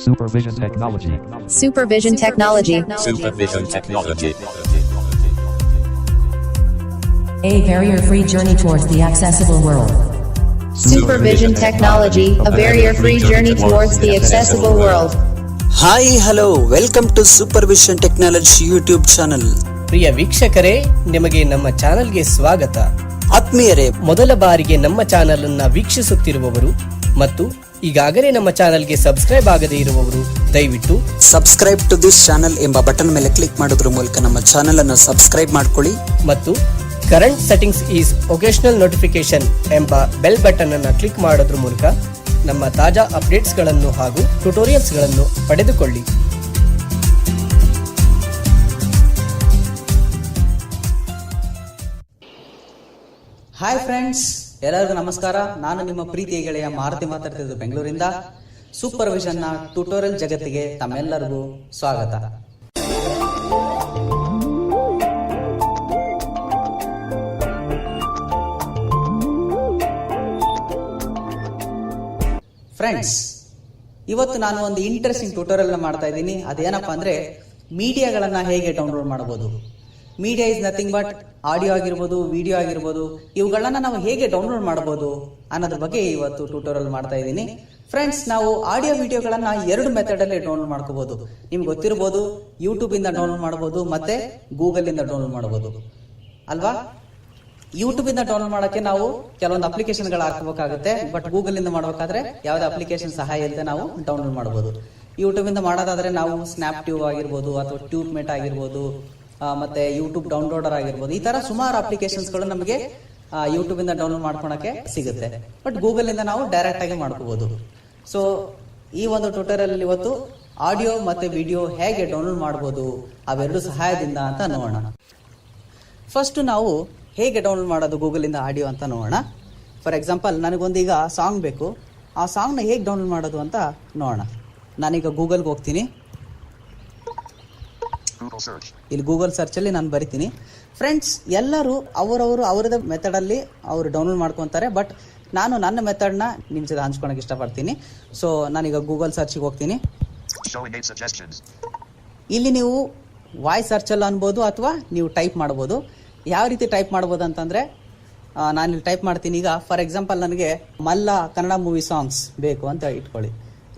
Supervision technology. Supervision technology. Supervision technology. A barrier-free journey towards the accessible world. Supervision technology, a barrier-free journey towards the accessible world. Hi hello welcome to supervision technology YouTube channel. ಪ್ರಿಯ ವೀಕ್ಷಕರೇ, ನಿಮಗೆ ನಮ್ಮ ಚಾನೆಲ್ಗೆ ಸ್ವಾಗತ. ಆತ್ಮೀಯರೇ, ಮೊದಲ ಬಾರಿಗೆ ನಮ್ಮ ಚಾನೆಲ್ ಅನ್ನ ವೀಕ್ಷಿಸುತ್ತಿರುವವರು ಮತ್ತು ಈಗಾಗಲೇ ನಮ್ಮ ಚಾನೆಲ್ಗೆ ಸಬ್ಸ್ಕ್ರೈಬ್ ಆಗದೇ ಇರುವವರು ದಯವಿಟ್ಟು ಸಬ್ಸ್ಕ್ರೈಬ್ ಟು ದಿಸ್ ಚಾನಲ್ ಎಂಬ ಬಟನ್ ಮೇಲೆ ಕ್ಲಿಕ್ ಮಾಡೋದ್ರ ಮೂಲಕ ನಮ್ಮ ಚಾನೆಲ್ ಅನ್ನು ಸಬ್ಸ್ಕ್ರೈಬ್ ಮಾಡ್ಕೊಳ್ಳಿ ಮತ್ತು current settings is occasional notification ಎಂಬ ಬೆಲ್ ಬಟನ್ ಅನ್ನು ಕ್ಲಿಕ್ ಮಾಡೋದ್ರ ಮೂಲಕ ನಮ್ಮ ತಾಜಾ ಅಪ್ಡೇಟ್ಸ್ ಗಳನ್ನು ಹಾಗೂ ಟ್ಯುಟೋರಿಯಲ್ಸ್ ಗಳನ್ನು ಪಡೆದುಕೊಳ್ಳಿ. ಹಾಯ್ ಫ್ರೆಂಡ್ಸ್, ಎಲ್ಲರಿಗೂ ನಮಸ್ಕಾರ. ನಾನು ನಿಮ್ಮ ಪ್ರೀತಿಯ ಗೆಳೆಯ ಮಾರುತಿ ಮಾತಾಡ್ತಿದ್ದು ಬೆಂಗಳೂರಿಂದ. ಸೂಪರ್ವಿಷನ್ ನ ಟ್ಯುಟೋರಿಯಲ್ ಜಗತ್ತಿಗೆ ತಮ್ಮೆಲ್ಲರಿಗೂ ಸ್ವಾಗತ. ಫ್ರೆಂಡ್ಸ್, ಇವತ್ತು ನಾನು ಒಂದು ಇಂಟ್ರೆಸ್ಟಿಂಗ್ ಟ್ಯುಟೋರಿಯಲ್ ಮಾಡ್ತಾ ಇದ್ದೀನಿ. ಅದೇನಪ್ಪ ಅಂದ್ರೆ ಮೀಡಿಯಾಗಳನ್ನ ಹೇಗೆ ಡೌನ್ಲೋಡ್ ಮಾಡಬಹುದು. Media is nothing but audio ಆಗಿರ್ಬೋದು, ವಿಡಿಯೋ ಆಗಿರ್ಬೋದು, ಇವುಗಳನ್ನ ನಾವು ಹೇಗೆ ಡೌನ್ಲೋಡ್ ಮಾಡಬಹುದು ಅನ್ನೋದ್ರ ಬಗ್ಗೆ ಇವತ್ತು ಟ್ಯುಟೋರಿಯಲ್ ಮಾಡ್ತಾ ಇದ್ದೀನಿ. ಫ್ರೆಂಡ್ಸ್, ನಾವು ಆಡಿಯೋ ವಿಡಿಯೋಗಳನ್ನ ಎರಡು ಮೆಥಡ್ ಅಲ್ಲಿ ಡೌನ್ಲೋಡ್ ಮಾಡ್ಕೋಬಹುದು. ನಿಮ್ಗೆ ಗೊತ್ತಿರಬಹುದು, ಯೂಟ್ಯೂಬ್ ಇಂದ ಡೌನ್ಲೋಡ್ ಮಾಡಬಹುದು ಮತ್ತೆ ಗೂಗಲ್ ಇಂದ ಡೌನ್ಲೋಡ್ ಮಾಡಬಹುದು ಅಲ್ವಾ. ಯೂಟ್ಯೂಬ್ ಇಂದ ಡೌನ್ಲೋಡ್ ಮಾಡಕ್ಕೆ ನಾವು ಕೆಲವೊಂದು ಅಪ್ಲಿಕೇಶನ್ ಗಳು ಹಾಕಬೇಕಾಗುತ್ತೆ. ಬಟ್ ಗೂಗಲ್ ಇಂದ ಮಾಡಬೇಕಾದ್ರೆ ಯಾವುದೇ ಅಪ್ಲಿಕೇಶನ್ ಸಹಾಯ ಇಲ್ಲದೆ ನಾವು ಡೌನ್ಲೋಡ್ ಮಾಡಬಹುದು. ಯೂಟ್ಯೂಬ್ ಇಂದ ಮಾಡೋದಾದ್ರೆ ನಾವು ಸ್ನ್ಯಾಪ್ ಟ್ಯೂಬ್ ಆಗಿರ್ಬೋದು ಅಥವಾ ಟ್ಯೂಬ್ ಮೇಟ್ ಆಗಿರ್ಬೋದು, ಮತ್ತೆ ಯೂಟ್ಯೂಬ್ ಡೌನ್ಲೋಡರ್ ಆಗಿರ್ಬೋದು, ಈ ತರ ಸುಮಾರು ಅಪ್ಲಿಕೇಶನ್ಸ್ ಗಳು ನಮಗೆ ಯೂಟ್ಯೂಬ್ ಇಂದ ಡೌನ್ಲೋಡ್ ಮಾಡ್ಕೊಳಕ್ಕೆ ಸಿಗುತ್ತೆ. ಬಟ್ ಗೂಗಲ್ ಇಂದ ನಾವು ಡೈರೆಕ್ಟ್ ಆಗಿ ಮಾಡ್ಕೋಬಹುದು. ಸೊ ಈ ಒಂದು ಟ್ಯುಟೋರಿಯಲ್ ಅಲ್ಲಿ ಇವತ್ತು ಆಡಿಯೋ ಮತ್ತೆ ವಿಡಿಯೋ ಹೇಗೆ ಡೌನ್ಲೋಡ್ ಮಾಡಬಹುದು ಅವೆರಡು ಸಹಾಯದಿಂದ ಅಂತ ನೋಡೋಣ. ಫಸ್ಟ್ ನಾವು ಹೇಗೆ ಡೌನ್ಲೋಡ್ ಮಾಡೋದು ಗೂಗಲ್ ಇಂದ ಆಡಿಯೋ ಅಂತ ನೋಡೋಣ. ಫಾರ್ ಎಕ್ಸಾಂಪಲ್, ನನಗೊಂದೀಗ ಸಾಂಗ್ ಬೇಕು. ಆ ಸಾಂಗ್ ನ ಹೇಗೆ ಡೌನ್ಲೋಡ್ ಮಾಡೋದು ಅಂತ ನೋಡೋಣ. ನಾನೀಗ ಗೂಗಲ್ಗೆ ಹೋಗ್ತೀನಿ. ಇಲ್ಲಿ ಗೂಗಲ್ ಸರ್ಚ್ ಅಲ್ಲಿ ನಾನು ಬರಿತೀನಿ. ಫ್ರೆಂಡ್ಸ್, ಎಲ್ಲರೂ ಅವರದೇ ಮೆಥಡ್ ಅಲ್ಲಿ ಅವರು ಡೌನ್ಲೋಡ್ ಮಾಡ್ಕೊಂತಾರೆ. ಬಟ್ ನಾನು ನನ್ನ ಮೆಥಡ್ ನ ನಿಮ್ ಜೊತೆ ಹಂಚ್ಕೊಳಕ್ ಇಷ್ಟಪಡ್ತೀನಿ. ಸೊ ನಾನೀಗ ಗೂಗಲ್ ಸರ್ಚ್ಗೆ ಹೋಗ್ತೀನಿ. ಇಲ್ಲಿ ನೀವು ವಾಯ್ಸ್ ಸರ್ಚ್ ಅಲ್ಲಿ ಅನ್ಬೋದು ಅಥವಾ ನೀವು ಟೈಪ್ ಮಾಡ್ಬೋದು. ಯಾವ ರೀತಿ ಟೈಪ್ ಮಾಡ್ಬೋದು ಅಂತಂದ್ರೆ, ನಾನು ಇಲ್ಲಿ ಟೈಪ್ ಮಾಡ್ತೀನಿ. ಈಗ ಫಾರ್ ಎಕ್ಸಾಂಪಲ್, ನನಗೆ ಮಲ್ಲ ಕನ್ನಡ ಮೂವಿ ಸಾಂಗ್ಸ್ ಬೇಕು ಅಂತ ಇಟ್ಕೊಳ್ಳಿ.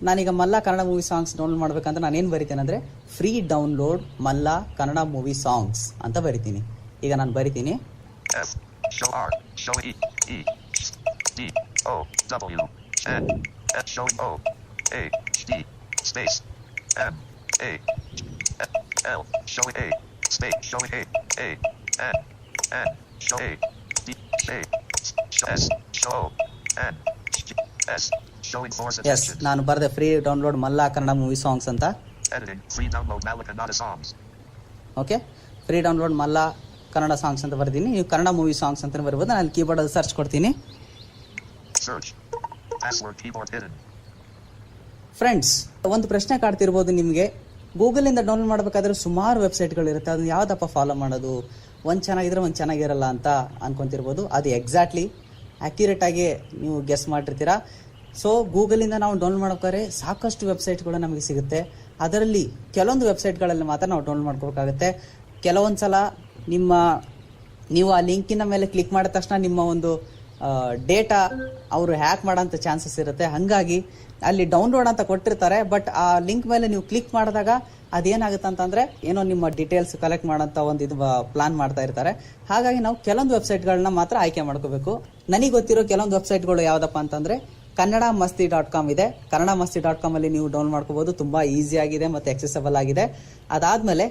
ನಾನೀಗ ಮಲ್ಲ ಕನ್ನಡ ಮೂವಿ ಸಾಂಗ್ಸ್ ಡೌನ್ಲೋಡ್ ಮಾಡ್ಬೇಕಂದ್ರೆ ನಾನು ಏನ್ ಬರಿತೇನೆ ಅಂದ್ರೆ ಫ್ರೀ ಡೌನ್ಲೋಡ್ ಮಲ್ಲ ಕನ್ನಡ ಮೂವಿ ಸಾಂಗ್ಸ್ ಅಂತ ಬರಿತೀನಿ. ಈಗ ನಾನು ಬರಿತೀನಿ ನಾನು ಬರ್ದೆ ಫ್ರೀ ಡೌನ್ಲೋಡ್ ಮಲ್ಲ ಕನ್ನಡ ಮೂವಿ ಸಾಂಗ್ಸ್ ಅಂತ. ಓಕೆ, ಫ್ರೀ ಡೌನ್ಲೋಡ್ ಮಲ್ಲ ಕನ್ನಡ ಸಾಂಗ್ಸ್ ಅಂತ ಬರ್ತೀನಿ. ನೀವು ಕನ್ನಡ ಮೂವಿ ಸಾಂಗ್ಸ್ ಅಂತ ಬರ್ಬೋದು. ನಾನು ಕೀಬೋರ್ಡ್ ಅಲ್ಲಿ ಸರ್ಚ್ ಕೊಡ್ತೀನಿ. ಫ್ರೆಂಡ್ಸ್, ಒಂದು ಪ್ರಶ್ನೆ ಕಾಡ್ತಿರ್ಬೋದು ನಿಮಗೆ. ಗೂಗಲ್ ಇಂದ ಡೌನ್ಲೋಡ್ ಮಾಡಬೇಕಾದ್ರೆ ಸುಮಾರು ವೆಬ್ಸೈಟ್ಗಳು ಇರುತ್ತೆ. ಅದನ್ನ ಯಾವ್ದಪ್ಪ ಫಾಲೋ ಮಾಡೋದು, ಒಂದ್ ಚೆನ್ನಾಗಿದ್ರೆ ಒಂದ್ ಚೆನ್ನಾಗಿರಲ್ಲ ಅಂತ ಅನ್ಕೊಂತಿರ್ಬೋದು. ಅದು ಎಕ್ಸಾಕ್ಟ್ಲಿ ಅಕ್ಯುರೇಟ್ ಆಗಿ ನೀವು ಗೆಸ್ ಮಾಡಿರ್ತೀರಾ. ಸೊ ಗೂಗಲ್ ಇಂದ ನಾವು ಡೌನ್ಲೋಡ್ ಮಾಡ್ಬೇಕಾದ್ರೆ ಸಾಕಷ್ಟು ವೆಬ್ಸೈಟ್ಗಳು ನಮಗೆ ಸಿಗುತ್ತೆ. ಅದರಲ್ಲಿ ಕೆಲವೊಂದು ವೆಬ್ಸೈಟ್ಗಳಲ್ಲಿ ಮಾತ್ರ ನಾವು ಡೌನ್ಲೋಡ್ ಮಾಡ್ಕೋಬೇಕಾಗುತ್ತೆ. ಕೆಲವೊಂದ್ಸಲ ನೀವು ಆ ಲಿಂಕಿನ ಮೇಲೆ ಕ್ಲಿಕ್ ಮಾಡಿದ ತಕ್ಷಣ ನಿಮ್ಮ ಒಂದು ಡೇಟಾ ಅವರು ಹ್ಯಾಕ್ ಮಾಡೋಂಥ ಚಾನ್ಸಸ್ ಇರುತ್ತೆ. ಹಾಗಾಗಿ ಅಲ್ಲಿ ಡೌನ್ಲೋಡ್ ಅಂತ ಕೊಟ್ಟಿರ್ತಾರೆ. ಬಟ್ ಆ ಲಿಂಕ್ ಮೇಲೆ ನೀವು ಕ್ಲಿಕ್ ಮಾಡಿದಾಗ ಅದೇನಾಗುತ್ತೆ ಅಂತಂದ್ರೆ ಏನೋ ನಿಮ್ಮ ಡೀಟೇಲ್ಸ್ ಕಲೆಕ್ಟ್ ಮಾಡೋಂಥ ಒಂದು ಇದು ಪ್ಲಾನ್ ಮಾಡ್ತಾ ಇರ್ತಾರೆ. ಹಾಗಾಗಿ ನಾವು ಕೆಲವೊಂದು ವೆಬ್ಸೈಟ್ಗಳನ್ನ ಮಾತ್ರ ಆಯ್ಕೆ ಮಾಡ್ಕೋಬೇಕು. ನನಗೆ ಗೊತ್ತಿರೋ ಕೆಲವೊಂದು ವೆಬ್ಸೈಟ್ಗಳು ಯಾವ್ದಪ್ಪ ಅಂತಂದ್ರೆ kannada.com ಇದೆ. kannada.com ಅಲ್ಲಿ ನೀವು ಡೌನ್ಲೋಡ್ ಮಾಡ್ಕೋಬಹುದು. ತುಂಬಾ ಈಸಿ ಆಗಿದೆ ಮತ್ತೆ ಎಕ್ಸೆಸಿಬಲ್ ಆಗಿದೆ. ಅದಾದ್ಮೇಲೆ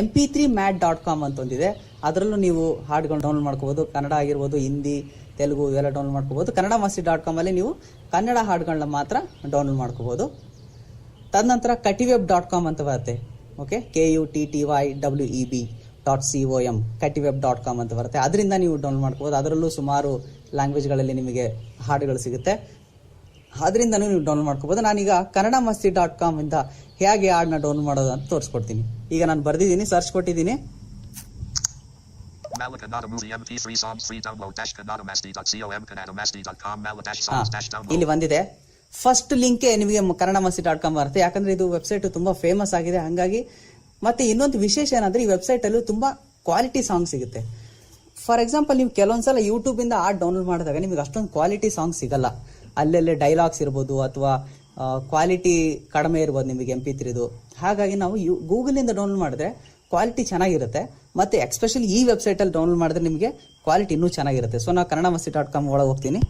mp3mat.com ಅಂತ ಒಂದಿದೆ. ಅದರಲ್ಲೂ ನೀವು ಹಾಡ್ಗಳು ಡೌನ್ಲೋಡ್ ಮಾಡ್ಕೋಬಹುದು. ಕನ್ನಡ ಆಗಿರ್ಬೋದು, ಹಿಂದಿ, ತೆಲುಗು ಇವೆಲ್ಲ ಡೌನ್ಲೋಡ್ ಮಾಡ್ಕೋಬಹುದು. kannada.com ಅಲ್ಲಿ ನೀವು ಕನ್ನಡ ಹಾಡುಗಳನ್ನ ಮಾತ್ರ ಡೌನ್ಲೋಡ್ ಮಾಡ್ಕೋಬಹುದು. ತದನಂತರ katiweb.com ಅಂತ ಬರುತ್ತೆ. ಓಕೆ, KUTTYWEB.com katiweb.com ಅಂತ ಬರುತ್ತೆ. ಅದರಿಂದ ನೀವು ಡೌನ್ಲೋಡ್ ಮಾಡ್ಕೋಬಹುದು. ಅದರಲ್ಲೂ ಸುಮಾರು ಲ್ಯಾಂಗ್ವೇಜ್ಗಳಲ್ಲಿ ನಿಮಗೆ ಹಾಡುಗಳು ಸಿಗುತ್ತೆ. ಅದರಿಂದ ನೀವು ಡೌನ್ಲೋಡ್ ಮಾಡ್ಕೋಬಹುದು. ನಾನೀಗ kannada.com ಇಂದ ಹೇಗೆ ಹಾಡನ್ನ ಡೌನ್ಲೋಡ್ ಮಾಡೋದು ಅಂತ ತೋರಿಸ್ಕೊಡ್ತೀನಿ. ಈಗ ನಾನು ಬರ್ದಿದ್ದೀನಿ, ಸರ್ಚ್ ಕೊಟ್ಟಿದ್ದೀನಿ. ಇಲ್ಲಿ ಬಂದಿದೆ. ಫಸ್ಟ್ ಲಿಂಕೇ ನಿಮಗೆ kannada.com ಬರುತ್ತೆ. ಯಾಕಂದ್ರೆ ಇದು ವೆಬ್ಸೈಟ್ ತುಂಬಾ ಫೇಮಸ್ ಆಗಿದೆ. ಹಂಗಾಗಿ ಮತ್ತೆ ಇನ್ನೊಂದು ವಿಶೇಷ ಏನಂದ್ರೆ ಈ ವೆಬ್ಸೈಟ್ ಅಲ್ಲೂ ತುಂಬಾ ಕ್ವಾಲಿಟಿ ಸಾಂಗ್ ಸಿಗುತ್ತೆ. ಫಾರ್ ಎಕ್ಸಾಂಪಲ್ ನೀವು ಕೆಲವೊಂದ್ಸಲ ಯೂಟ್ಯೂಬ್ ಇಂದ ಆಡ್ ಡೌನ್ಲೋಡ್ ಮಾಡಿದಾಗ ನಿಮಗೆ ಅಷ್ಟೊಂದು ಕ್ವಾಲಿಟಿ ಸಾಂಗ್ ಸಿಗಲ್ಲ. ಅಲ್ಲೆಲ್ಲೇ ಡೈಲಾಗ್ಸ್ ಇರ್ಬೋದು ಅಥವಾ ಕ್ವಾಲಿಟಿ ಕಡಿಮೆ ಇರ್ಬೋದು ನಿಮಗೆ MP3ದು. ಹಾಗಾಗಿ ನಾವು ಗೂಗಲ್ ಇಂದ ಡೌನ್ಲೋಡ್ ಮಾಡಿದ್ರೆ ಕ್ವಾಲಿಟಿ ಚೆನ್ನಾಗಿರುತ್ತೆ. ಮತ್ತೆ ಎಕ್ಸ್ಪೆಷಲಿ ಈ ವೆಬ್ಸೈಟ್ ಅಲ್ಲಿ ಡೌನ್ಲೋಡ್ ಮಾಡಿದ್ರೆ ನಿಮಗೆ ಕ್ವಾಲಿಟಿ ಇನ್ನೂ ಚೆನ್ನಾಗಿರುತ್ತೆ. ಸೊ ನಾವು kannada.com ಒಳಗೆ ಹೋಗ್ತೀನಿ.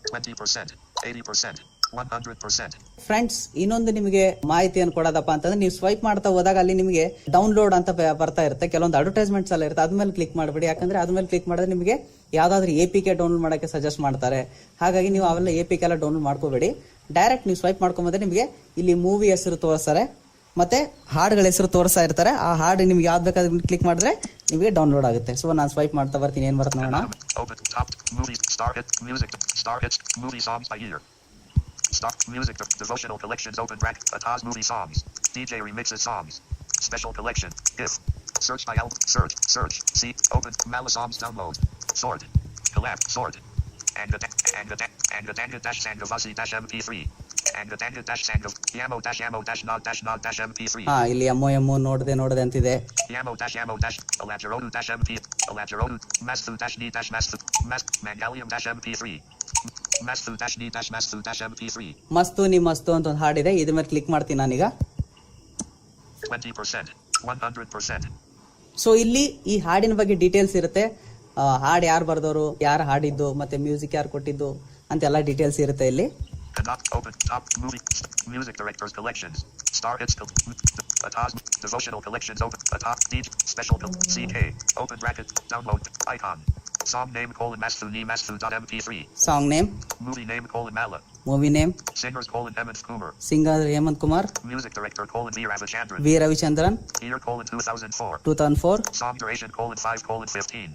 20%, 80%, 100%. ಫ್ರೆಂಡ್ಸ್, ಇನ್ನೊಂದು ನಿಮಗೆ ಮಾಹಿತಿಯನ್ನು ಕೊಡೋದಪ್ಪ ಅಂತಂದ್ರೆ ನೀವು ಸ್ವೈಪ್ ಮಾಡ್ತಾ ಹೋದಾಗ ಅಲ್ಲಿ ನಿಮಗೆ ಡೌನ್ಲೋಡ್ ಅಂತ ಬರ್ತಾ ಇರುತ್ತೆ. ಕೆಲವೊಂದು ಅಡ್ವರ್ಟೈಸ್ಮೆಂಟ್ಸ್ ಎಲ್ಲ ಇರುತ್ತೆ. ಅದ್ಮೇಲೆ ಕ್ಲಿಕ್ ಮಾಡಬೇಡಿ. ಯಾಕಂದ್ರೆ ಅದ್ಮೇಲೆ ಕ್ಲಿಕ್ ಮಾಡಿದ್ರೆ ನಿಮಗೆ ಯಾವ್ದಾದ್ರು APK ಡೌನ್ಲೋಡ್ ಮಾಡೋಕೆ ಸಜೆಸ್ಟ್ ಮಾಡ್ತಾರೆ. ಹಾಗಾಗಿ ನೀವು ಅವೆಲ್ಲ APK ಎಲ್ಲ ಡೌನ್ಲೋಡ್ ಮಾಡ್ಕೋಬೇಡಿ. ಡೈರೆಕ್ಟ್ ನೀವು ಸ್ವೈಪ್ ಮಾಡ್ಕೊಂಬಂದ್ರೆ ನಿಮಗೆ ಇಲ್ಲಿ ಮೂವಿ ಹೆಸರು ತೋರಿಸ್ತಾರೆ, ಮತ್ತೆ ಹಾಡುಗಳ ಹೆಸರು ತೋರಿಸ್ತಾ ಇರ್ತಾರೆ. ಆ ಹಾಡು ನಿಮ್ಗೆ ಯಾವ್ದು ಬೇಕಾದ್ರೆ ಕ್ಲಿಕ್ ಮಾಡಿದ್ರೆ ನಿಮಗೆ ಡೌನ್ಲೋಡ್ ಆಗುತ್ತೆ. ಸೊ ನಾನು ಸ್ವೈಪ್ ಮಾಡ್ತಾ ಬರ್ತೀನಿ, ಏನ್ ಬರುತ್ತೆ ನೋಡೋಣ. Open top movies, star hit music, star hits movie songs by year. Star music devotional collections open bracket Ataz movie songs, DJ remixes songs, special collection if search by album search see open Mala songs download sort collab sort and the dash sang of Vasi dash MP3 and the dash sang of yamo dash nod dash MP3. ಇಲ್ಲಿ ಎಮ್ಮೋ ನೋಡದೆ ಅಂತಿದೆ. Yamo dash alajarodu dash MP alajarodu mastu dash ni dash mastu mangalium dash MP3 mastu dash ni dash mastu dash MP3. ಮಸ್ತು ಅಂತ ಒಂದು ಹಾಡಿದೆ. ಇದ್ರ ಮೇಲೆ click ಮಾಡ್ತೀನಿ ನಾನೀಗ. 20%, 100%. ಸೊ ಇಲ್ಲಿ ಈ ಹಾಡಿನ ಬಗ್ಗೆ ಡೀಟೇಲ್ಸ್ ಇರುತ್ತೆ. ಹಾಡು ಯಾರು ಬರ್ದವರು, ಯಾರು ಹಾಡಿದ್ದು, ಮತ್ತೆ ಮ್ಯೂಸಿಕ್ ಯಾರು ಕೊಟ್ಟಿದ್ದು ಅಂತೆಲ್ಲ ಡೀಟೇಲ್ಸ್ ಇರುತ್ತೆ ಇಲ್ಲಿ. Open top movie music directors collections star hits Ataz devotional collections open Ataz DJ special CK open bracket download icon song name mastu.mp3 song name, movie name Mala movie name, singers Hemant Kumar singer Hemant Kumar, music director V Ravichandran, year 2004 2004, song duration 5:15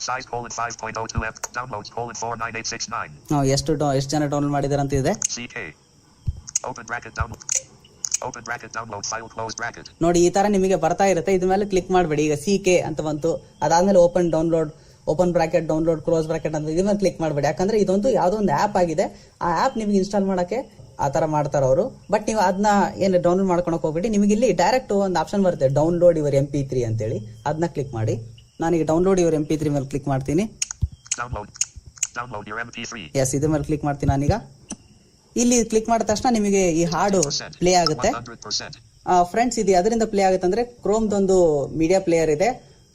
size 5.02 f downloads 49869 ಎಷ್ಟು ಜನ download ಮಾಡಿದಾರೆ ಅಂತ ಇದೆ. CK open bracket download file close bracket. ನೋಡಿ, ಈ ತರ ನಿಮಗೆ ಬರ್ತಾ ಇರುತ್ತೆ. ಇದ್ರ ಮೇಲೆ ಕ್ಲಿಕ್ ಮಾಡಬೇಡಿ. ಈಗ CK ಅಂತ ಬಂತು, ಅದಾದ್ಮೇಲೆ open bracket download close bracket ಅಂತ ಇದ್ರ ಮೇಲೆ ಕ್ಲಿಕ್ ಮಾಡಬೇಡಿ. ಯಾಕಂದ್ರೆ ಇದೊಂದು ಯಾವ್ದೋ ಒಂದು ಆಪ್ ಆಗಿದೆ. ಆ ಆಪ್ ನಿಮ್ಗೆ ಇನ್ಸ್ಟಾಲ್ ಮಾಡಕ್ಕೆ ಆ ತರ ಮಾಡ್ತಾರ ಅವರು. ಬಟ್ ನೀವು ಅದನ್ನ ಏನು ಡೌನ್ಲೋಡ್ ಮಾಡ್ಕೊಳಕ್ ಹೋಗ್ಬೇಡಿ. ನಿಮಗೆ ಇಲ್ಲಿ ಡೈರೆಕ್ಟ್ ಒಂದು ಆಪ್ಷನ್ ಬರುತ್ತೆ, ಡೌನ್ಲೋಡ್ ಯುವರ್ MP3 ಅಂತೇಳಿ. ಅದನ್ನ ಕ್ಲಿಕ್ ಮಾಡಿ. ನಾನೀಗ ಡೌನ್ಲೋಡ್ ಯುವರ್ MP3 ಮೇಲೆ ಕ್ಲಿಕ್ ಮಾಡ್ತೀನಿ. Download your MP3. ಎಸ್, ಇದ್ರ ಮೇಲೆ ಕ್ಲಿಕ್ ಮಾಡ್ತೀನಿ ನಾನೀಗ. ಇಲ್ಲಿ ಕ್ಲಿಕ್ ಮಾಡಿದ ತಕ್ಷಣ ನಿಮಗೆ ಈ ಹಾಡು ಪ್ಲೇ ಆಗುತ್ತೆ. 100%. ಫ್ರೆಂಡ್ಸ್, ಇದು ಅದರಿಂದ ಪ್ಲೇ ಆಗುತ್ತೆ ಅಂದ್ರೆ ಕ್ರೋಮ್ದೊಂದು ಮೀಡಿಯಾ ಪ್ಲೇಯರ್ ಇದೆ,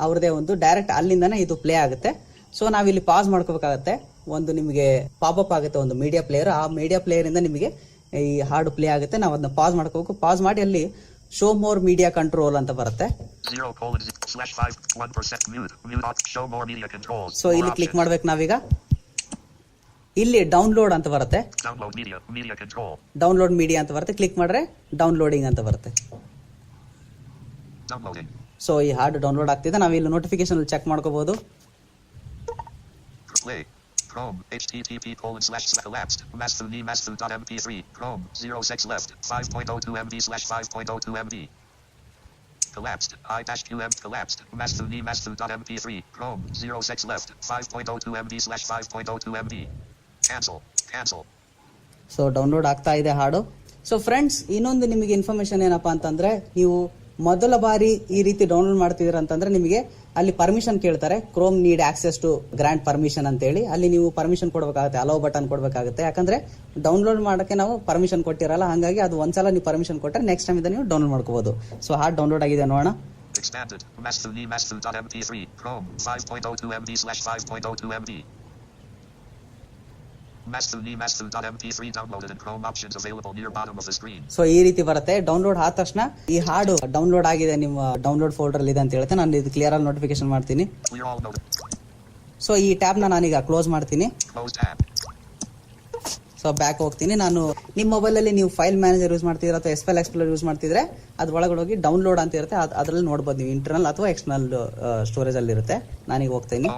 ಅವ್ರದೇ ಒಂದು. ಡೈರೆಕ್ಟ್ ಅಲ್ಲಿಂದಾನೆ ಇದು ಪ್ಲೇ ಆಗುತ್ತೆ. ಸೊ ನಾವಿಲ್ಲಿ ಪಾಸ್ ಮಾಡ್ಕೋಬೇಕಾಗತ್ತೆ. ಒಂದು ನಿಮಗೆ ಪಾಪಪ್ ಆಗುತ್ತೆ ಒಂದು ಮೀಡಿಯಾ ಪ್ಲೇಯರ್. ಆ ಮೀಡಿಯಾ ಪ್ಲೇಯರ್ ಇಂದ ನಿಮಗೆ ಈ ಹಾಡು ಪ್ಲೇ ಆಗುತ್ತೆ. ನಾವು ಅದನ್ನ ಪಾಸ್ ಮಾಡ್ಕೋಬೇಕು. ಪಾಸ್ ಮಾಡಿ ಅಲ್ಲಿ ಶೋ ಮೋರ್ ಮೀಡಿಯಾ ಕಂಟ್ರೋಲ್ ಅಂತ ಬರುತ್ತೆ. 0:5 mute show more media controls. So ಇಲ್ಲಿ ಕ್ಲಿಕ್ ಮಾಡ್ಬೇಕು ನಾವೀಗ. ಇಲ್ಲಿ ಡೌನ್ಲೋಡ್ ಅಂತ ಬರುತ್ತೆ. Download media control. Download media ಅಂತ ಬರುತ್ತೆ. ಕ್ಲಿಕ್ ಮಾಡ್ರೆ ಡೌನ್ಲೋಡಿಂಗ್ ಅಂತ ಬರುತ್ತೆ. Downloading. ಸೊ ಈ ಹಾಡು ಡೌನ್ಲೋಡ್ ಆಗ್ತಿದೆ. ನಾವು ಇಲ್ಲಿ ನೋಟಿಫಿಕೇಶನ್ ಚೆಕ್ ಮಾಡ್ಕೋಬಹುದು. Play. Chrome http://collapsed mastu.mp3 Chrome 06 left 5.02 MB/5.02 MB collapsed I-QM collapsed mastu.mp3 Chrome 06 left 5.02 MB/5.02 MB cancel. So download ಆಗ್ತಾ ಇದೆ ಹಾಡು. ಸೊ ಫ್ರೆಂಡ್ಸ್, ಇನ್ನೊಂದು ನಿಮಗೆ ಇನ್ಫಾರ್ಮೇಶನ್ ಏನಪ್ಪಾ ಅಂತಂದ್ರೆ, ನೀವು ಮೊದಲ ಬಾರಿ ಈ ರೀತಿ ಡೌನ್ಲೋಡ್ ಮಾಡ್ತಿದ್ದೀರ ಅಂತಂದ್ರೆ ನಿಮಗೆ ಅಲ್ಲಿ ಪರ್ಮಿಷನ್ ಕೇಳ್ತಾರೆ. Chrome need access to grant permission ಅಂತ ಹೇಳಿ ಅಲ್ಲಿ ನೀವು ಪರ್ಮಿಷನ್ ಕೊಡಬೇಕಾಗುತ್ತೆ, ಅಲೋ ಬಟನ್ ಕೊಡಬೇಕಾಗುತ್ತೆ. ಯಾಕಂದ್ರೆ ಡೌನ್ಲೋಡ್ ಮಾಡಕ್ಕೆ ನಾವು ಪರ್ಮಿಷನ್ ಕೊಟ್ಟಿರಲ್ಲ. ಹಾಗಾಗಿ ಅದು ಒಂದ್ಸಲ ನೀವು ಪರ್ಮಿಷನ್ ಕೊಟ್ಟರೆ ನೆಕ್ಸ್ಟ್ ಟೈಮ್ ನೀವು ಡೌನ್ಲೋಡ್ ಮಾಡ್ಕೋಬಹುದು. ಸೊ ಹಾಡು ಡೌನ್ಲೋಡ್ ಆಗಿದೆ, ನೋಡೋಣ. Expanded mastu.mp3 Chrome 5.02 MB/5.02 MB mastu.mp3 downloaded in Chrome options available near bottom of the screen. So ಈ ರೀತಿ ಬರುತ್ತೆ. ಡೌನ್ಲೋಡ್ ಆದ ತಕ್ಷಣ ಈ ಹಾಡು ಡೌನ್ಲೋಡ್ ಆಗಿದೆ ನಿಮ್ಮ ಡೌನ್ಲೋಡ್ ಫೋಲ್ಡರ್ ಅಲ್ಲಿ ಇದೆ ಅಂತ ಹೇಳುತ್ತೆ. ನಾನು ಇದು ಕ್ಲಿಯರ್ ಆಗಿ ನೋಟಿಫಿಕೇಶನ್ ಮಾಡ್ತೀನಿ. ಸೊ ಈ ಟ್ಯಾಬ್ ನಾನೀಗ ಕ್ಲೋಸ್ ಮಾಡ್ತೀನಿ. ಸೊ ಬ್ಯಾಕ್ ಹೋಗ್ತೀನಿ. ನಾನು ನಿಮ್ಮ ಮೊಬೈಲ್ ಅಲ್ಲಿ ನೀವು ಫೈಲ್ ಮ್ಯಾನೇಜರ್ ಯೂಸ್ ಮಾಡ್ತಿದ್ರೆ ಅಥವಾ SQL ಎಕ್ಸ್ಪ್ಲೋರರ್ ಯೂಸ್ ಮಾಡ್ತಿದ್ರೆ ಅದ್ ಒಳಗಡೆ ಹೋಗಿ ಡೌನ್ಲೋಡ್ ಅಂತ ಇರುತ್ತೆ. ಅದ್ರಲ್ಲಿ ನೋಡಬಹುದು ನೀವು ಇಂಟರ್ನಲ್ ಅಥವಾ ಎಕ್ಸ್ಟರ್ನಲ್ ಸ್ಟೋರೇಜ್ ಅಲ್ಲಿ ಇರುತ್ತೆ. ನಾನೀಗ ಹೋಗ್ತೀನಿ.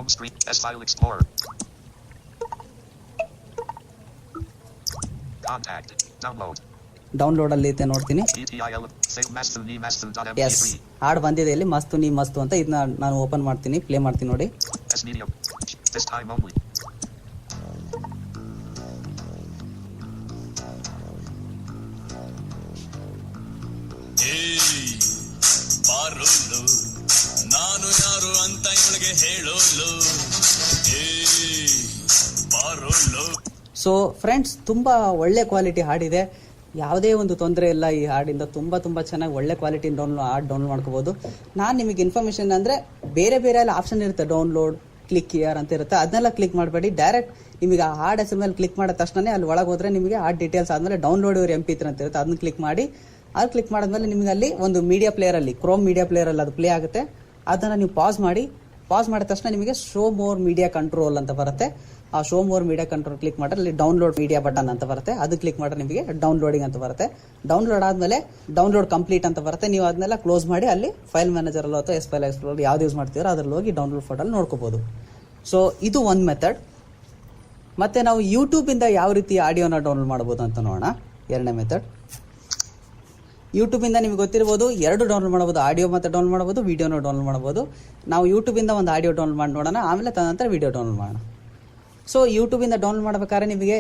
ಡೌನ್ಲೋಡ್ ಅಲ್ಲಿ ಇದೆ ನೋಡ್ತೀನಿ. ಎಸ್, ಹಾಡು ಬಂದಿದೆ ಇಲ್ಲಿ, ಮಸ್ತು ಅಂತ. ಇದನ್ನ ನಾನು ಓಪನ್ ಮಾಡ್ತೀನಿ, ಪ್ಲೇ ಮಾಡ್ತೀನಿ ನೋಡಿ. ಸೊ ಫ್ರೆಂಡ್ಸ್, ತುಂಬ ಒಳ್ಳೆ ಕ್ವಾಲಿಟಿ ಹಾಡಿದೆ, ಯಾವುದೇ ಒಂದು ತೊಂದರೆ ಇಲ್ಲ ಈ ಹಾಡಿಂದ. ತುಂಬ ಚೆನ್ನಾಗಿ ಒಳ್ಳೆ ಕ್ವಾಲಿಟಿ ಡೌನ್ಲೋಡ್ ಮಾಡ್ಕೋಬೋದು. ನಾನು ನಿಮಗೆ ಇನ್ಫಾರ್ಮೇಷನ್ ಅಂದರೆ ಬೇರೆ ಎಲ್ಲ ಆಪ್ಷನ್ ಇರುತ್ತೆ, ಡೌನ್ಲೋಡ್, ಕ್ಲಿಕ್ ಹಿಯರ್ ಅಂತ ಇರುತ್ತೆ, ಅದನ್ನೆಲ್ಲ ಕ್ಲಿಕ್ ಮಾಡಬೇಡಿ. ಡೈರೆಕ್ಟ್ ನಿಮಗೆ ಆ ಹಾಡ್ ಹೆಸರು ಮೇಲೆ ಕ್ಲಿಕ್ ಮಾಡಿದ ತಕ್ಷಣ ಅಲ್ಲಿ ಒಳಗೆ ಹೋದರೆ ನಿಮಗೆ ಆ ಡೀಟೇಲ್ಸ್ ಆದಮೇಲೆ ಡೌನ್ಲೋಡ್ ಇವ್ರ MP3 ಅಂತ ಇರುತ್ತೆ, ಅದನ್ನ ಕ್ಲಿಕ್ ಮಾಡಿ. ಅದು ಕ್ಲಿಕ್ ಮಾಡಿದ್ಮೇಲೆ ನಿಮಗೆ ಅಲ್ಲಿ ಒಂದು ಮೀಡಿಯಾ ಪ್ಲೇಯರಲ್ಲಿ, ಕ್ರೋಮ್ ಮೀಡಿಯಾ ಪ್ಲೇಯರಲ್ಲಿ ಅದು ಪ್ಲೇ ಆಗುತ್ತೆ. ಅದನ್ನು ನೀವು ಪಾಸ್ ಮಾಡಿದ ತಕ್ಷಣ ನಿಮಗೆ ಶೋ ಮೋರ್ ಮೀಡಿಯಾ ಕಂಟ್ರೋಲ್ ಅಂತ ಬರುತ್ತೆ. ಆ show more media control click ಮಾಡಿದ್ರೆ ಅಲ್ಲಿ ಡೌನ್ಲೋಡ್ ಮೀಡಿಯಾ ಬಟನ್ ಅಂತ ಬರುತ್ತೆ, ಅದು ಕ್ಲಿಕ್ ಮಾಡಿದ್ರೆ ನಿಮಗೆ ಡೌನ್ಲೋಡಿಂಗ್ ಅಂತ ಬರುತ್ತೆ. ಡೌನ್ಲೋಡ್ ಆದಮೇಲೆ ಡೌನ್ಲೋಡ್ ಕಂಪ್ಲೀಟ್ ಅಂತ ಬರುತ್ತೆ. ನೀವು ಅದನ್ನೆಲ್ಲ ಕ್ಲೋಸ್ ಮಾಡಿ ಅಲ್ಲಿ ಫೈಲ್ ಮ್ಯಾನೇಜರ್ ಅಥವಾ ಫೈಲ್ ಎಕ್ಸ್ಪ್ಲೋರರ್ ಯಾವ್ದು ಯೂಸ್ ಮಾಡ್ತೀರೋ ಅದ್ರಲ್ಲಿ ಹೋಗಿ ಡೌನ್ಲೋಡ್ ಫೋಟೋಲ್ಲಿ ನೋಡ್ಕೋಬಹುದು. ಸೊ ಇದು ಒಂದು ಮೆಥಡ್. ಮತ್ತೆ ನಾವು ಯೂಟ್ಯೂಬಿಂದ ಯಾವ ರೀತಿ ಆಡಿಯೋನ ಡೌನ್ಲೋಡ್ ಮಾಡ್ಬೋದು ಅಂತ ನೋಡೋಣ. ಎರಡನೇ ಮೆಥಡ್, ಯೂಟ್ಯೂಬಿಂದ ನಿಮ್ಗೆ ಗೊತ್ತಿರ್ಬೋದು, ಎರಡು ಡೌನ್ಲೋಡ್ ಮಾಡ್ಬೋದು, ಆಡಿಯೋ ಮತ್ತೆ ಡೌನ್ಲೋಡ್ ಮಾಡ್ಬೋದು, ವಿಡಿಯೋನ ಡೌನ್ಲೋಡ್ ಮಾಡ್ಬೋದು. ನಾವು ಯೂಟ್ಯೂಬಿಂದ ಒಂದು ಆಡಿಯೋ ಡೌನ್ಲೋಡ್ ಮಾಡಿ ನೋಡೋಣ, ಆಮೇಲೆ ತದನಂತರ ವಿಡಿಯೋ ಡೌನ್ಲೋಡ್ ಮಾಡೋಣ. ಸೊ ಯೂಟ್ಯೂಬಿಂದ ಡೌನ್ಲೋಡ್ ಮಾಡ್ಬೇಕಾದ್ರೆ ನಿಮಗೆ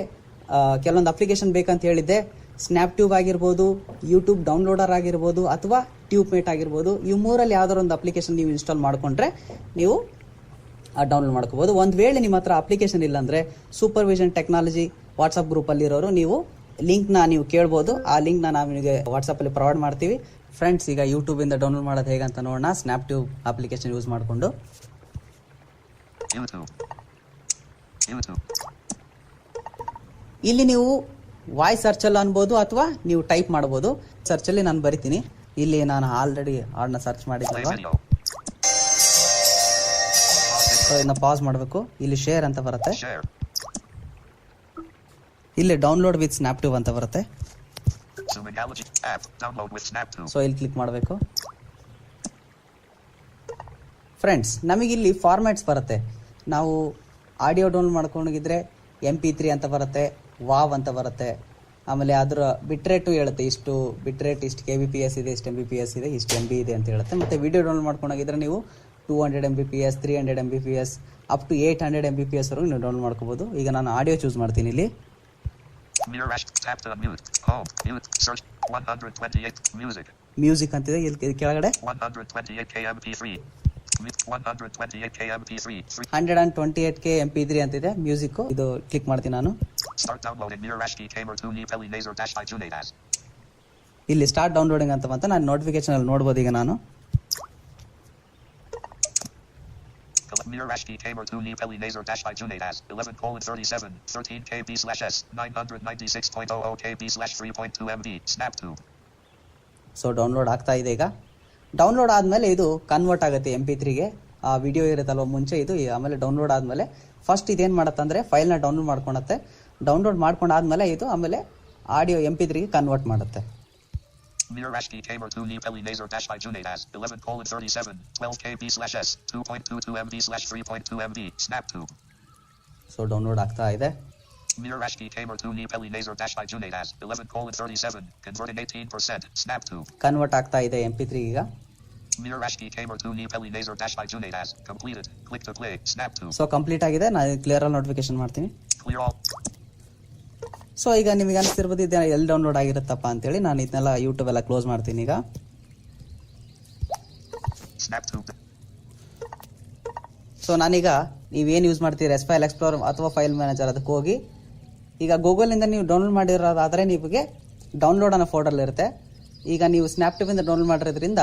ಕೆಲವೊಂದು ಅಪ್ಲಿಕೇಶನ್ ಬೇಕಂತ ಹೇಳಿದ್ದೆ. ಸ್ನ್ಯಾಪ್ ಟ್ಯೂಬ್ ಆಗಿರ್ಬೋದು, ಯೂಟ್ಯೂಬ್ ಡೌನ್ಲೋಡರ್ ಆಗಿರ್ಬೋದು, ಅಥವಾ ಟ್ಯೂಬ್ ಮೇಟ್ ಆಗಿರ್ಬೋದು. ಈ ಮೂರಲ್ಲಿ ಯಾವ್ದಾದ್ರು ಒಂದು ಅಪ್ಲಿಕೇಶನ್ ನೀವು ಇನ್ಸ್ಟಾಲ್ ಮಾಡಿಕೊಂಡ್ರೆ ನೀವು ಡೌನ್ಲೋಡ್ ಮಾಡ್ಕೋಬೋದು. ಒಂದು ವೇಳೆ ನಿಮ್ಮ ಹತ್ರ ಅಪ್ಲಿಕೇಶನ್ ಇಲ್ಲ ಅಂದರೆ ಸೂಪರ್ವಿಷನ್ ಟೆಕ್ನಾಲಜಿ ವಾಟ್ಸಪ್ ಗ್ರೂಪಲ್ಲಿರೋರು ನೀವು ಲಿಂಕ್ನ ನೀವು ಕೇಳ್ಬೋದು. ಆ ಲಿಂಕ್ನ ನಾವು ನಿಮಗೆ ವಾಟ್ಸಪ್ಪಲ್ಲಿ ಪ್ರೊವೈಡ್ ಮಾಡ್ತೀವಿ. ಫ್ರೆಂಡ್ಸ್, ಈಗ ಯೂಟ್ಯೂಬಿಂದ ಡೌನ್ಲೋಡ್ ಮಾಡೋದು ಹೇಗಂತ ನೋಡೋಣ. ಸ್ನ್ಯಾಪ್ ಟ್ಯೂಬ್ ಅಪ್ಲಿಕೇಶನ್ ಯೂಸ್ ಮಾಡಿಕೊಂಡು ಇಲ್ಲಿ ನೀವು ವಾಯ್ಸ್ ಸರ್ಚಲ್ಲಿ ಅನ್ಬೋದು ಅಥವಾ ನೀವು ಟೈಪ್ ಮಾಡ್ಬೋದು. ಸರ್ಚಲ್ಲಿ ನಾನು ಬರಿತೀನಿ. ಇಲ್ಲಿ ನಾನು ಆಲ್ರೆಡಿ ಹಾಡನ್ನ ಸರ್ಚ್ ಮಾಡಿದ್ದಲ್ವಾ, ಇದನ್ನ ಪಾಸ್ ಮಾಡಬೇಕು. ಇಲ್ಲಿ ಶೇರ್ ಅಂತ ಬರುತ್ತೆ, ಇಲ್ಲಿ ಡೌನ್ಲೋಡ್ ವಿತ್ ಸ್ನ್ಯಾಪ್ ಟ್ಯೂಬ್ ಅಂತ ಬರುತ್ತೆ. ಸೊ ಇಲ್ಲಿ ಕ್ಲಿಕ್ ಮಾಡಬೇಕು. ಫ್ರೆಂಡ್ಸ್, ನಮಗಿಲ್ಲಿ ಫಾರ್ಮ್ಯಾಟ್ಸ್ ಬರುತ್ತೆ. ನಾವು ಆಡಿಯೋ ಡೌನ್ಲೋಡ್ ಮಾಡ್ಕೊಂಡಿದ್ರೆ MP3 ಅಂತ ಬರುತ್ತೆ, ವಾವ್ ಅಂತ ಬರುತ್ತೆ. ಆಮೇಲೆ ಅದರ ಬಿಟ್ರೇಟು ಹೇಳುತ್ತೆ, ಇಷ್ಟು ಬಿಟ್ರೇಟ್, ಇಷ್ಟು KBPS ಇದೆ, ಇಷ್ಟು MBPS ಇದೆ, ಇಷ್ಟು MB ಇದೆ ಅಂತ ಹೇಳುತ್ತೆ. ಮತ್ತು ವಿಡಿಯೋ ಡೌನ್ಲೋಡ್ ಮಾಡ್ಕೊಂಡೋಗಿದ್ರೆ ನೀವು 200 MBPS, 300 MBPS, up to 800 MBPS ವರೆಗೂ ನೀವು ಡೌನ್ಲೋಡ್ ಮಾಡ್ಕೋಬೋದು. ಈಗ ನಾನು ಆಡಿಯೋ ಚೂಸ್ ಮಾಡ್ತೀನಿ. ಇಲ್ಲಿ ಮ್ಯೂಸಿಕ್ ಅಂತಿದೆ, ಇಲ್ಲಿ ಕೆಳಗಡೆ 128K MP3 ಅಂತಿದೆ ಮ್ಯೂಸಿಕ್. ಇದು ಕ್ಲಿಕ್ ಮಾಡ್ತೀನಿ ನಾನು. ಇಲ್ಲಿ ಸ್ಟಾರ್ಟ್ ಡೌನ್ಲೋಡಿಂಗ್ ಅಂತ ಬಂತ, ನಾನು ನೋಟಿಫಿಕೇಶನ್ ಅಲ್ಲಿ ನೋಡ್ಬೋದು. ಈಗ ನಾನು Mirashki Kamer 2 Nipeli Laser Dash by Junadas 11:37 13 KB/s 996.00 KB/3.2 MB Snap 2. So download ಆಗ್ತಾ ಇದೆ. ಈಗ ಡೌನ್ಲೋಡ್ ಆದಮೇಲೆ ಇದು ಕನ್ವರ್ಟ್ ಆಗುತ್ತೆ MP3ಗೆ. ಆ ವಿಡಿಯೋ ಇರುತ್ತಲ್ವ ಮುಂಚೆ ಇದು, ಆಮೇಲೆ ಡೌನ್ಲೋಡ್ ಆದಮೇಲೆ ಫಸ್ಟ್ ಇದೇನು ಮಾಡುತ್ತಂದರೆ ಫೈಲ್ನ ಡೌನ್ಲೋಡ್ ಮಾಡ್ಕೊಳತ್ತೆ. ಡೌನ್ಲೋಡ್ ಮಾಡ್ಕೊಂಡಾದ್ಮೇಲೆ ಇದು ಆಮೇಲೆ ಆಡಿಯೋ MP3ಗೆ ಕನ್ವರ್ಟ್ ಮಾಡುತ್ತೆ. Mirashki Kamer 2 Nipeli Laser Dash by Junadas 11:37 12 KB/s 2.22 MB/3.2 MB Snap 2. So download ಆಗ್ತಾ ಇದೆ. Mirashki Kamer 2 Nipeli Laser Dash by Junadas 11:37 converted 18% Snap 2. Convert ಆಗ್ತಾ ಇದೆ MP3 ಈಗ. Mirashki Kamer 2 Nipeli Laser Dash by Junadas completed. Click to play Snap 2. So complete ಆಗಿದೆ. ನಾನು clear ಆಗಿ notification ಮಾಡ್ತೀನಿ. Clear all. So ಈಗ ನಿಮಗೆ ಅನಿಸ್ತಿರ್ಬೋದು ಇದು ಎಲ್ಲಿ ಡೌನ್ಲೋಡ್ ಆಗಿರುತ್ತಪ್ಪ ಅಂತೇಳಿ. ನಾನು ಇದನ್ನೆಲ್ಲ ಯೂಟ್ಯೂಬ್ ಎಲ್ಲ ಕ್ಲೋಸ್ ಮಾಡ್ತೀನಿ ಈಗ. ಸೊ ನಾನೀಗ ನೀವೇನು ಯೂಸ್ ಮಾಡ್ತೀರಿ ಫೈಲ್ ಎಕ್ಸ್ಪ್ಲೋರರ್ ಅಥವಾ ಫೈಲ್ ಮ್ಯಾನೇಜರ್, ಅದಕ್ಕೆ ಹೋಗಿ ಈಗ ಗೂಗಲಿಂದ ನೀವು ಡೌನ್ಲೋಡ್ ಮಾಡಿರೋದಾದರೆ ನಿಮಗೆ ಡೌನ್ಲೋಡ್ ಅನ್ನೋ ಫೋಲ್ಡರ್ ಇರುತ್ತೆ. ಈಗ ನೀವು ಸ್ನ್ಯಾಪ್ ಟ್ಯೂಬಿಂದ ಡೌನ್ಲೋಡ್ ಮಾಡಿರೋದ್ರಿಂದ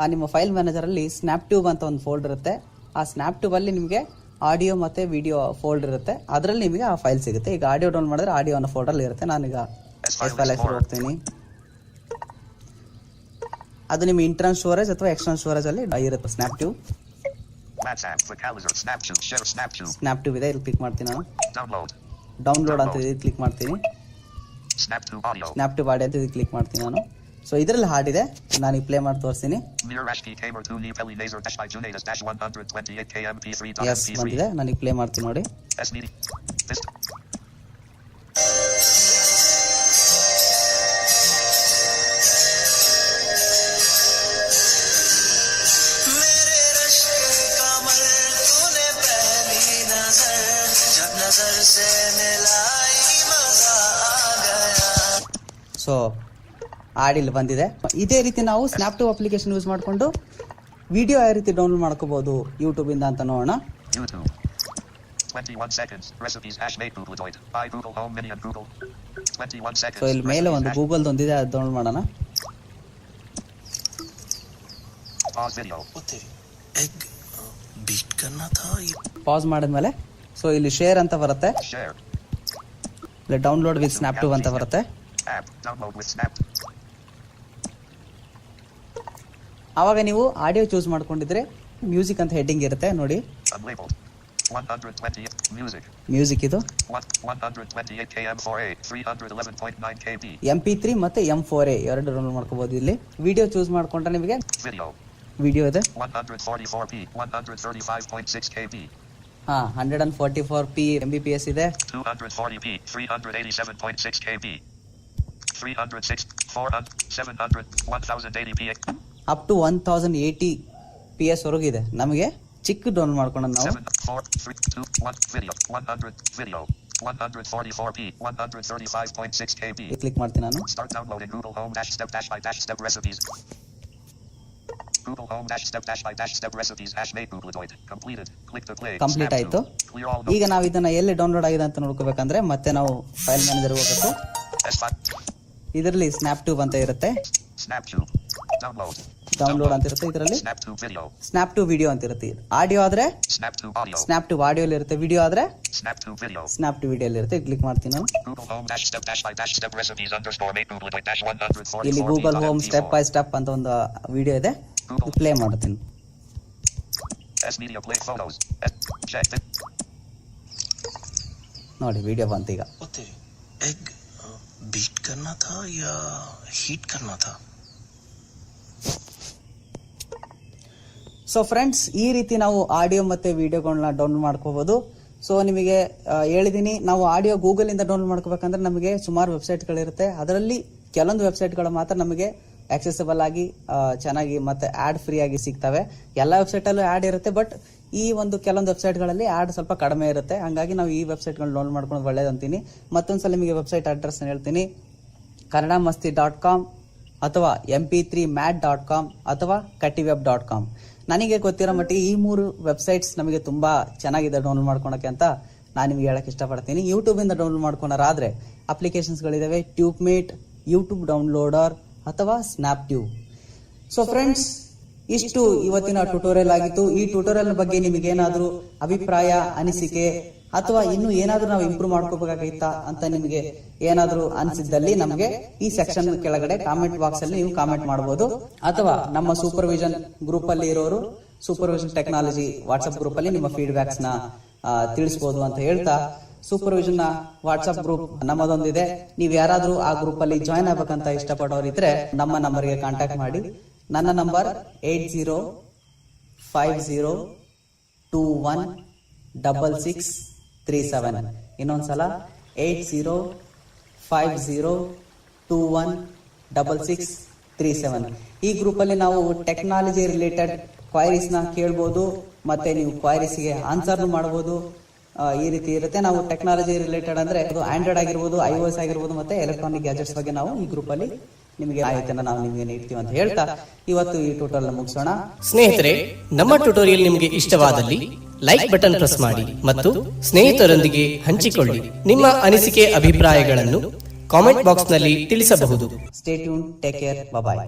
ಆ ನಿಮ್ಮ ಫೈಲ್ ಮ್ಯಾನೇಜರಲ್ಲಿ ಸ್ನ್ಯಾಪ್ ಟ್ಯೂಬ್ ಅಂತ ಒಂದು ಫೋಲ್ಡರ್ ಇರುತ್ತೆ. ಆ ಸ್ನ್ಯಾಪ್ ಟ್ಯೂಬಲ್ಲಿ ನಿಮಗೆ ಆಡಿಯೋ ಮತ್ತು ವಿಡಿಯೋ ಫೋಲ್ಡರ್ ಇರುತ್ತೆ, ಅದರಲ್ಲಿ ನಿಮಗೆ ಆ ಫೈಲ್ ಸಿಗುತ್ತೆ. ಈಗ ಆಡಿಯೋ ಡೌನ್ಲೋಡ್ ಮಾಡಿದ್ರೆ ಆಡಿಯೋ ಅನ್ನೋ ಫೋಲ್ಡರ್ ಇರುತ್ತೆ. ನಾನೀಗ ಫೈಲ್ ಹೋಗ್ತೀನಿ. ಅದು ನಿಮ್ಮ ಇಂಟರ್ನಲ್ ಸ್ಟೋರೇಜ್ ಅಥವಾ ಎಕ್ಸ್ಟರ್ನಲ್ ಸ್ಟೋರೇಜ್ ಅಲ್ಲಿ ಇರುತ್ತೆ. ಸ್ನ್ಯಾಪ್ ಟ್ಯೂಬ್ ಇದೆ, ಇಲ್ಲಿ ಕ್ಲಿಕ್ ಮಾಡ್ತೀನಿ ನಾನು. ಡೌನ್ಲೋಡ್ ಅಂತ ಇದೆ, ಕ್ಲಿಕ್ ಮಾಡ್ತೀನಿ. ಸ್ನ್ಯಾಪ್ ಟ್ಯೂಬ್ ಆಡಿಯೋ ಅಂತ ಕ್ಲಿಕ್ ಮಾಡ್ತೀನಿ ನಾನು. ಸೊ ಇದರಲ್ಲಿ ಹಾಡಿದೆ, ನಾನು ಪ್ಲೇ ಮಾಡಿ ತೋರಿಸ್ತೀನಿ. ಎಸ್ ಬಂದಿದೆ, ನನಗೆ ಪ್ಲೇ ಮಾಡ್ತೀನಿ ನೋಡಿ. ಸೊ ಆಡಿಲ್ ಬಂದಿದೆ. ಇದೇ ರೀತಿ ನಾವು ಸ್ನ್ಯಾಪ್ ಟ್ಯೂಬ್ ಅಪ್ಲಿಕೇಶನ್ ಯೂಸ್ ಮಾಡಿಕೊಂಡು ವಿಡಿಯೋ ಯಾವ ರೀತಿ ಡೌನ್ಲೋಡ್ ಮಾಡ್ಕೋಬಹುದು ಯೂಟ್ಯೂಬ್ ಇಂದ ಅಂತ ನೋಡೋಣ. YouTube. 21 seconds. Recipes hash made Googleoid. By Google Home Mini and Google. 21 seconds. So ಇಲ್ಲಿ ಮೇಲೆ ಒಂದು ಗೂಗಲ್ದು ಒಂದಿದೆ, ಅದು ಡೌನ್ಲೋಡ್ ಮಾಡೋಣ. Pause video. ಪಾಸ್ ಮಾಡಿದ್ಮೇಲೆ ಸೊ ಇಲ್ಲಿ ಶೇರ್ ಅಂತ ಬರುತ್ತೆ, Share. ಇಲ್ಲಿ ಡೌನ್ಲೋಡ್ ವಿತ್ ಸ್ನ್ಯಾಪ್ ಟ್ಯೂಬ್ ಅಂತ ಬರುತ್ತೆ. App. Download with Snap. ಆವಾಗ ನೀವು ಆಡಿಯೋ ಚೂಸ್ ಮಾಡ್ಕೊಂಡಿದ್ರೆ ಮ್ಯೂಸಿಕ್ ಅಂತ ಹೆಡ್ಡಿಂಗ್ ಇರುತ್ತೆ ನೋಡಿ. Unlabeled. 120 music. ಮ್ಯೂಸಿಕ್ ಇದು 128 km4a 311.9 kb. MP3 ಮತ್ತೆ M4A ಎರಡು ಡೌನ್ಲೋಡ್ ಮಾಡ್ಕೋಬಹುದು. ಇಲ್ಲಿ ವಿಡಿಯೋ ಚೂಸ್ ಮಾಡ್ಕೊಂಡ್ರೆ ನಿಮಗೆ Video. ವಿಡಿಯೋ ಇದೆ 144p 135.6 kb. 144p Mbps ಇದೆ. 240p 387.6 kb. 306 400 700 1080p. Up to 1080 PS ವರೆಗೂ ಇದೆ. ನಮಗೆ ಚಿಕ್ಕ ಡೌನ್ಲೋಡ್ ಮಾಡ್ಕೊಂಡು ನಾವು 7 4 3 2 1 video 100 video 144p 135.6 kb. Click ಮಾಡ್ತೀನಿ ನಾನು. Start downloading Google Home dash step dash by dash step recipes. Google Home dash step dash by dash step recipes hash made Googleoid. Completed. Click to play. Complete ಆಯ್ತು. Clear all ಈಗ ನಾವು ಇದನ್ನ ಎಲ್ಲಿ download ಆಗಿದೆ ಅಂತ ನೋಡ್ಕೋಬೇಕಂದ್ರೆ ಮತ್ತೆ ನಾವು file manager ಹೋಗಬೇಕು. S5. ಇದರಲ್ಲಿ ಸ್ನ್ಯಾಪ್ ಟ್ಯೂಬ್ ಅಂತ ಇರುತ್ತೆ, SnapTube. Download. ಡೌನ್ಲೋಡ್ ಅಂತ ಇರುತ್ತೆ. ಇದರಲ್ಲಿ SnapTube video. Snap tube video ಅಂತ ಇರುತ್ತೆ. ಆಡಿಯೋ ಆದ್ರೆ SnapTube audio. Snap tube audio ಇರುತ್ತೆ, ವಿಡಿಯೋ ಆದ್ರೆ SnapTube video. Snap tube video ಇರುತ್ತೆ. ಕ್ಲಿಕ್ ಮಾಡ್ತೀನಿ ನಾನು. Google Home dash step dash by dash step recipes underscore made Googleoid dash 144p. ಇಲ್ಲಿ Google home step by step ಅಂತ ಒಂದು video ಇದೆ, play ಮಾಡ್ತೀನಿ. S media play photos. Check it. ನೋಡಿ video ಬಂತು ಈಗ. एग बीट करना था या हीट करना था? ಸೊ ಫ್ರೆಂಡ್ಸ್, ಈ ರೀತಿ ನಾವು ಆಡಿಯೋ ಮತ್ತೆ ವಿಡಿಯೋಗಳನ್ನ ಡೌನ್ಲೋಡ್ ಮಾಡ್ಕೋಬಹುದು. ಸೊ ನಿಮಗೆ ಹೇಳಿದೀನಿ, ನಾವು ಆಡಿಯೋ ಗೂಗಲ್ ಇಂದ ಡೌನ್ಲೋಡ್ ಮಾಡ್ಕೋಬೇಕಂದ್ರೆ ನಮಗೆ ಸುಮಾರು ವೆಬ್ಸೈಟ್ಗಳಿರುತ್ತೆ. ಅದರಲ್ಲಿ ಕೆಲವೊಂದು ವೆಬ್ಸೈಟ್ಗಳು ಮಾತ್ರ ನಮಗೆ ಆಕ್ಸೆಸಿಬಲ್ ಆಗಿ ಚೆನ್ನಾಗಿ ಮತ್ತೆ ಆಡ್ ಫ್ರೀ ಆಗಿ ಸಿಗ್ತವೆ. ಎಲ್ಲ ವೆಬ್ಸೈಟ್ ಅಲ್ಲೂ ಆಡ್ ಇರುತ್ತೆ, ಬಟ್ ಈ ಒಂದು ಕೆಲವೊಂದು ವೆಬ್ಸೈಟ್ಗಳಲ್ಲಿ ಆಡ್ ಸ್ವಲ್ಪ ಕಡಿಮೆ ಇರುತ್ತೆ. ಹಂಗಾಗಿ ನಾವು ಈ ವೆಬ್ಸೈಟ್ಗಳನ್ನ ಡೌನ್ಲೋಡ್ ಮಾಡ್ಕೊಂಡು ಒಳ್ಳೇದಂತೀನಿ. ಮತ್ತೊಂದ್ಸಲ ನಿಮಗೆ ವೆಬ್ಸೈಟ್ ಅಡ್ರೆಸ್ ಹೇಳ್ತೀನಿ, kannadamasti.com ಅಥವಾ mp3mat.com ಅಥವಾ katiweb.com. ನನಗೆ ಗೊತ್ತಿರೋ ಮಟ್ಟಿಗೆ ಈ 3 ವೆಬ್ಸೈಟ್ಸ್ ನಮಗೆ ತುಂಬಾ ಚೆನ್ನಾಗಿದೆ ಡೌನ್ಲೋಡ್ ಮಾಡ್ಕೊಳಕ್ಕೆ ಅಂತ ನಾನು ನಿಮಗೆ ಹೇಳಕ್ ಇಷ್ಟಪಡ್ತೀನಿ. ಯೂಟ್ಯೂಬ್ ಇಂದ ಡೌನ್ಲೋಡ್ ಮಾಡ್ಕೊಂಡಾದ್ರೆ ಅಪ್ಲಿಕೇಶನ್ಸ್ ಗಳಿದಾವೆ, ಟ್ಯೂಬ್ಮೇಟ್, ಯೂಟ್ಯೂಬ್ ಡೌನ್ಲೋಡರ್ ಅಥವಾ ಸ್ನ್ಯಾಪ್ ಟ್ಯೂಬ್. ಸೊ ಫ್ರೆಂಡ್ಸ್, ಇಷ್ಟು ಇವತ್ತಿನ ಟ್ಯುಟೋರಿಯಲ್ ಆಗಿತ್ತು. ಈ ಟ್ಯುಟೋರಿಯಲ್ ಬಗ್ಗೆ ನಿಮಗೆ ಏನಾದ್ರೂ ಅಭಿಪ್ರಾಯ, ಅನಿಸಿಕೆ ಅಥವಾ ಇನ್ನು ಏನಾದ್ರೂ ನಾವು ಇಂಪ್ರೂವ್ ಮಾಡ್ಕೋಬೇಕಾಗಿತ್ತಾ ಅಂತ ನಿಮಗೆ ಏನಾದ್ರೂ ಅನಿಸಿದ್ದಲ್ಲಿ ನಮಗೆ ಈ ಸೆಕ್ಷನ್ ಕೆಳಗಡೆ ಕಾಮೆಂಟ್ ಬಾಕ್ಸ್ ಅಲ್ಲಿ ನೀವು ಕಾಮೆಂಟ್ ಮಾಡಬಹುದು. ಅಥವಾ ನಮ್ಮ ಸೂಪರ್ವಿಷನ್ ಗ್ರೂಪ್ ಅಲ್ಲಿ ಇರೋರು, ಸೂಪರ್ವಿಷನ್ ಟೆಕ್ನಾಲಜಿ ವಾಟ್ಸ್ಆಪ್ ಗ್ರೂಪ್ ಅಲ್ಲಿ ನಿಮ್ಮ ಫೀಡ್ಬ್ಯಾಕ್ಸ್ ನ ತಿಳಿಸಬಹುದು ಅಂತ ಹೇಳ್ತಾ, ಸೂಪರ್ವಿಷನ್ ನ ವಾಟ್ಸ್ಆಪ್ ಗ್ರೂಪ್ ನಮ್ಮದೊಂದಿದೆ. ನೀವು ಯಾರಾದ್ರೂ ಆ ಗ್ರೂಪ್ ಅಲ್ಲಿ ಜಾಯ್ನ್ ಆಗ್ಬೇಕಂತ ಇಷ್ಟಪಡೋರಿದ್ರೆ ನಮ್ಮ ನಂಬರ್ಗೆ ಕಾಂಟ್ಯಾಕ್ಟ್ ಮಾಡಿ. ನನ್ನ ನಂಬರ್ 8050216637. ಇನ್ನೊಂದ್ಸಲ 8050216637. ಈ ಗ್ರೂಪ್ ಅಲ್ಲಿ ನಾವು ಟೆಕ್ನಾಲಜಿ ರಿಲೇಟೆಡ್ ಕ್ವೈರೀಸ್ ನ ಕೇಳಬಹುದು, ಮತ್ತೆ ನೀವು ಕ್ವೈರೀಸ್ ಗೆ ಆನ್ಸರ್ ಮಾಡಬಹುದು. ಈ ರೀತಿ ಇರುತ್ತೆ. ನಾವು ಟೆಕ್ನಾಲಜಿ ರಿಲೇಟೆಡ್ ಅಂದ್ರೆ ಅದು ಆಂಡ್ರಾಯ್ಡ್ ಆಗಿರ್ಬೋದು, iOS ಆಗಿರ್ಬೋದು, ಮತ್ತೆ ಎಲೆಕ್ಟ್ರಾನಿಕ್ ಗ್ಯಾಜೆಟ್ಸ್ ಬಗ್ಗೆ ನಾವು ಈ ಗ್ರೂಪ್ ಅಲ್ಲಿ ನಿಮಗೆ ಮಾಹಿತಿಯನ್ನು ನಾವು ನಿಮಗೆ ನೀಡ್ತೀವಿ ಅಂತ ಹೇಳ್ತಾ ಇವತ್ತು ಈ ಟ್ಯುಟೋರಿಯಲ್ ಮುಗಿಸೋಣ. ಸ್ನೇಹಿತರೆ, ನಮ್ಮ ಟ್ಯುಟೋರಿಯಲ್ ನಿಮಗೆ ಇಷ್ಟವಾದಲ್ಲಿ ಲೈಕ್ ಬಟನ್ ಪ್ರೆಸ್ ಮಾಡಿ ಮತ್ತು ಸ್ನೇಹಿತರೊಂದಿಗೆ ಹಂಚಿಕೊಳ್ಳಿ. ನಿಮ್ಮ ಅನಿಸಿಕೆ, ಅಭಿಪ್ರಾಯಗಳನ್ನು ಕಾಮೆಂಟ್ ಬಾಕ್ಸ್ ನಲ್ಲಿ ತಿಳಿಸಬಹುದು. ಸ್ಟೇ ಟ್ಯೂನ್, ಟೇಕ್ ಕೇರ್, ಬಾಯ್.